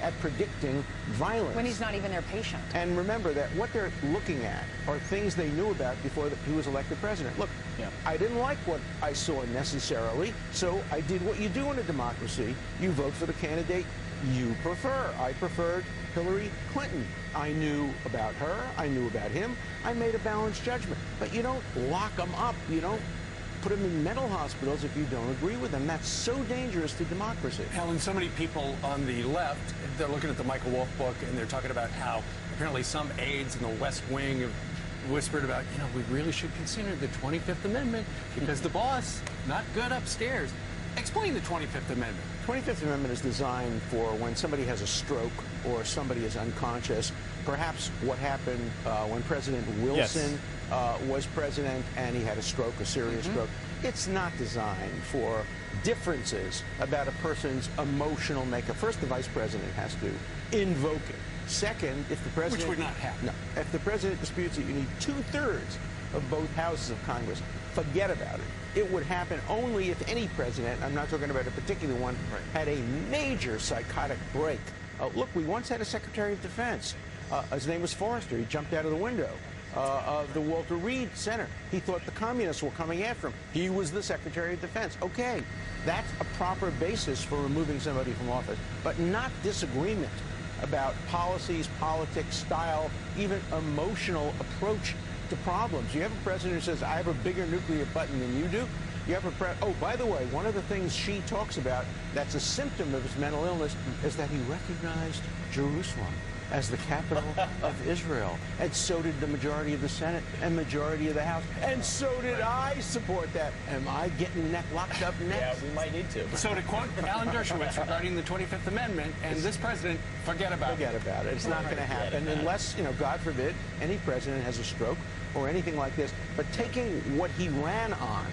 at predicting violence. When he's not even their patient. And remember that what they're looking at are things they knew about before he was elected president. Look, I didn't like what I saw necessarily, so I did what you do in a democracy. You vote for the candidate you prefer. I preferred Hillary Clinton. I knew about her. I knew about him. I made a balanced judgment. But you don't lock them up. You don't put them in mental hospitals if you don't agree with them. That's so dangerous to democracy. Helen, so many people on the left, they're looking at the Michael Wolff book, and they're talking about how apparently some aides in the West Wing have whispered about, we really should consider the 25th Amendment because the boss, not good upstairs. Explain the 25th Amendment. 25th Amendment is designed for when somebody has a stroke or somebody is unconscious. Perhaps what happened when President Wilson was president and he had a stroke, a serious stroke. It's not designed for differences about a person's emotional makeup. First, the vice president has to invoke it. Second, if the president... Which would not happen. No. If the president disputes it, you need 2/3 of both houses of Congress. Forget about it. It would happen only if any president, I'm not talking about a particular one, had a major psychotic break. Look, we once had a Secretary of Defense. His name was Forrester. He jumped out of the window of the Walter Reed Center. He thought the communists were coming after him. He was the Secretary of Defense. Okay, that's a proper basis for removing somebody from office, but not disagreement about policies, politics, style, even emotional approach to problems. You have a president who says, I have a bigger nuclear button than you do. You have a oh, by the way, one of the things she talks about that's a symptom of his mental illness is that he recognized Jerusalem as the capital of Israel. And so did the majority of the Senate and majority of the House. And so did I support that. Am I getting locked up next? Yeah, we might need to. So to quote Alan Dershowitz regarding the 25th Amendment and this president, forget about it. It's not going to happen unless, God forbid, any president has a stroke or anything like this. But taking what he ran on,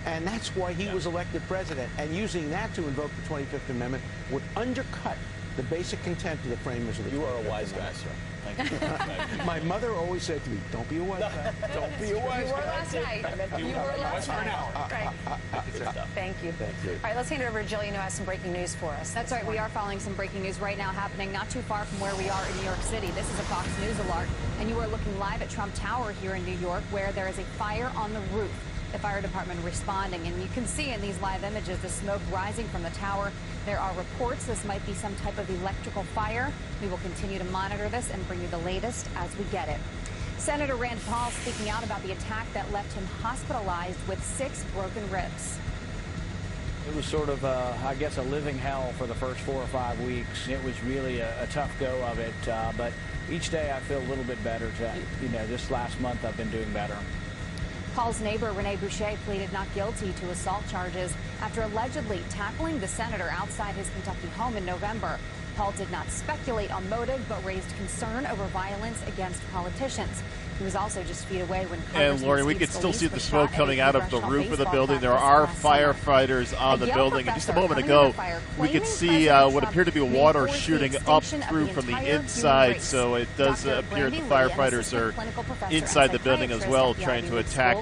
and that's why he was elected president, and using that to invoke the 25th Amendment would undercut the basic content of the framers of the You are a wise guy, sir. Thank you. My mother always said to me, don't be a wise guy. Don't be a wise guy. You were last night. You were last night. Right. Thank you. Thank you. All right, let's hand it over to Jillian, who has some breaking news for us. That's right. We are following some breaking news right now happening not too far from where we are in New York City. This is a Fox News alert, and you are looking live at Trump Tower here in New York, where there is a fire on the roof. The fire department responding, and you can see in these live images the smoke rising from the tower. There are reports this might be some type of electrical fire. We will continue to monitor this and bring you the latest as we get it. Senator Rand Paul speaking out about the attack that left him hospitalized with 6 broken ribs. It was sort of, I guess, a living hell for the first 4 or 5 weeks. It was really a tough go of it, but each day I feel a little bit better. This last month I've been doing better. Paul's neighbor, Rene Boucher, pleaded not guilty to assault charges after allegedly tackling the senator outside his Kentucky home in November. Paul did not speculate on motive, but raised concern over violence against politicians. He was also just feet away when And Lori, we could still see the smoke coming out of the roof of the building. There are firefighters on the building. And just a moment ago, we could see what appeared to be water shooting up through from the inside. So it does appear the firefighters are inside the building as well, trying to attack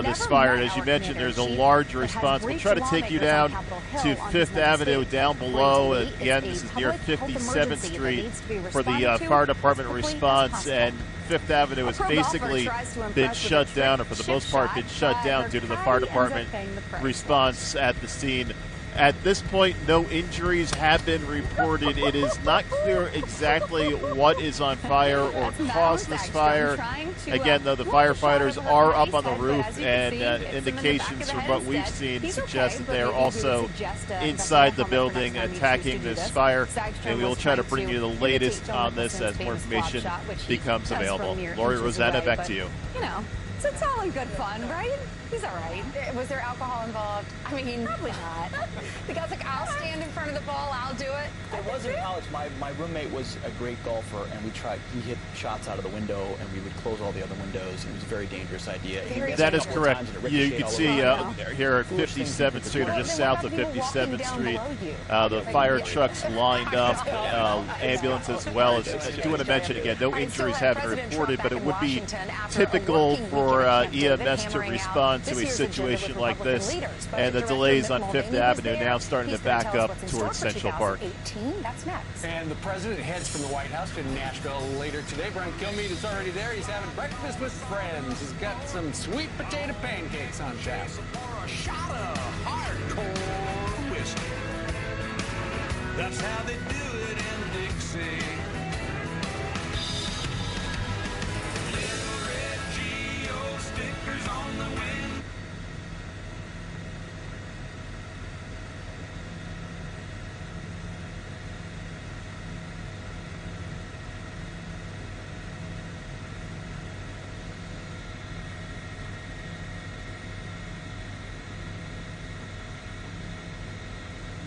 this fire. And as you mentioned, there's a large response. We'll try to take you down to 5th Avenue down below. Again, this is near 57th Street for the fire department response. And 5th Avenue has basically been shut down, or for the most part been shut down due to the fire department response at the scene. At this point, no injuries have been reported. It is not clear exactly what is on fire or caused this fire. Again, though, the firefighters are up on the roof, and indications from what we've seen suggest that they are also inside the building attacking this fire. And we will try to bring you the latest on this as more information becomes available. Lori Rosanna, back to you. It's all in good fun, right? He's all right. Was there alcohol involved? I mean, probably not. The guy's like, I'll stand in front of the ball, I'll do it. I was in college. My roommate was a great golfer, and he hit shots out of the window, and we would close all the other windows. It was a very dangerous idea. That is correct. You can see here at 57th Street, or just south of 57th Street, the fire trucks lined up, ambulance as well. I do want to mention again, no injuries have been reported, but it would be typical for for EMS to respond to a situation like this, and the delays on Fifth Avenue now starting to back up towards Central Park. That's next. And the president heads from the White House to Nashville later today. Brian Kilmeade is already there. He's having breakfast with friends. He's got some sweet potato pancakes on tap. Or a shot of hardcore whiskey. That's how they do it in Dixie. Little red Geo stickers on the wind.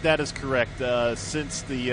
That is correct. Since the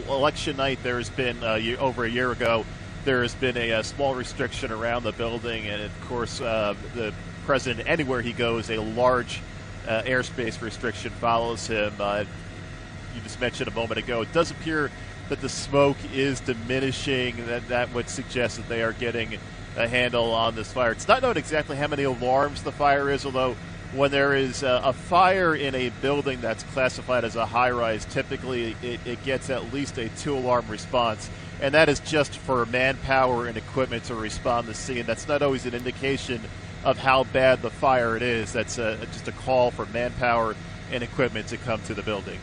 election night, there has been, over a year ago, there has been a small restriction around the building, and of course, the president, anywhere he goes, a large airspace restriction follows him. You just mentioned a moment ago, it does appear that the smoke is diminishing. That would suggest that they are getting a handle on this fire. It's not known exactly how many alarms the fire is, although when there is a fire in a building that's classified as a high-rise, typically it gets at least a 2-alarm response, and that is just for manpower and equipment to respond to the scene. That's not always an indication of how bad the fire it is. That's just a call for manpower and equipment to come to the building.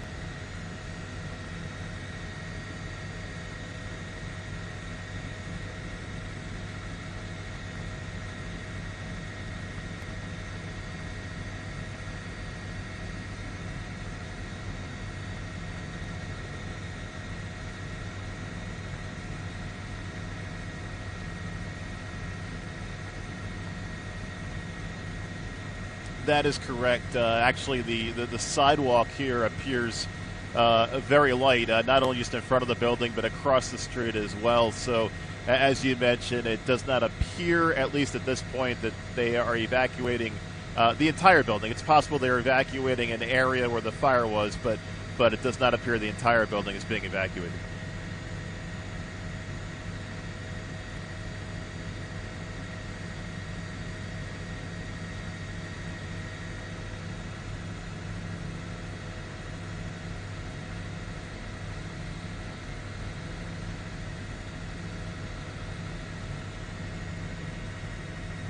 That is correct. Actually, the sidewalk here appears very light, not only just in front of the building, but across the street as well. So, as you mentioned, it does not appear, at least at this point, that they are evacuating the entire building. It's possible they're evacuating an area where the fire was, but it does not appear the entire building is being evacuated.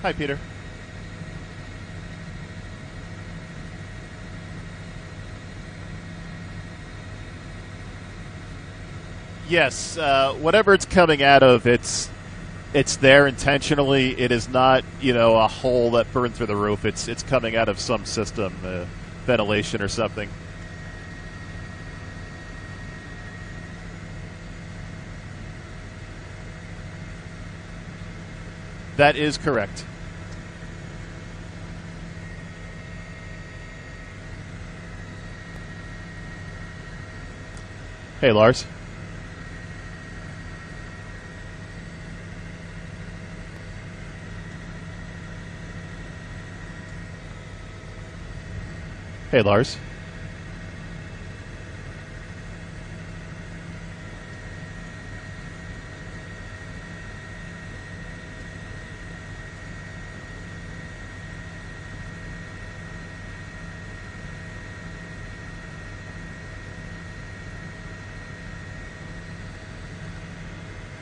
Hi, Peter. Yes, whatever it's coming out of, it's there intentionally. It is not, a hole that burned through the roof. It's coming out of some system, ventilation or something. That is correct. Hey, Lars. Hey, Lars.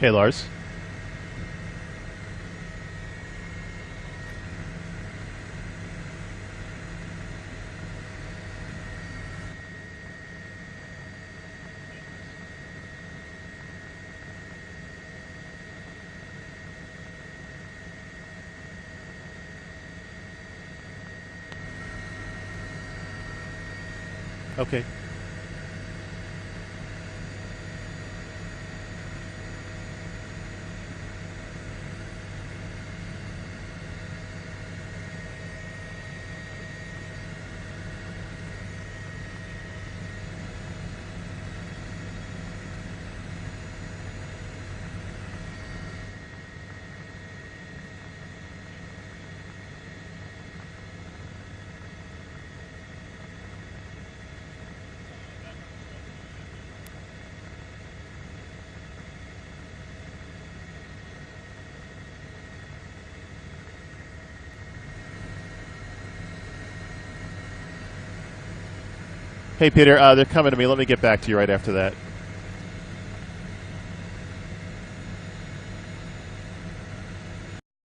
Hey, Lars. Okay. Hey, Peter, they're coming to me. Let me get back to you right after that.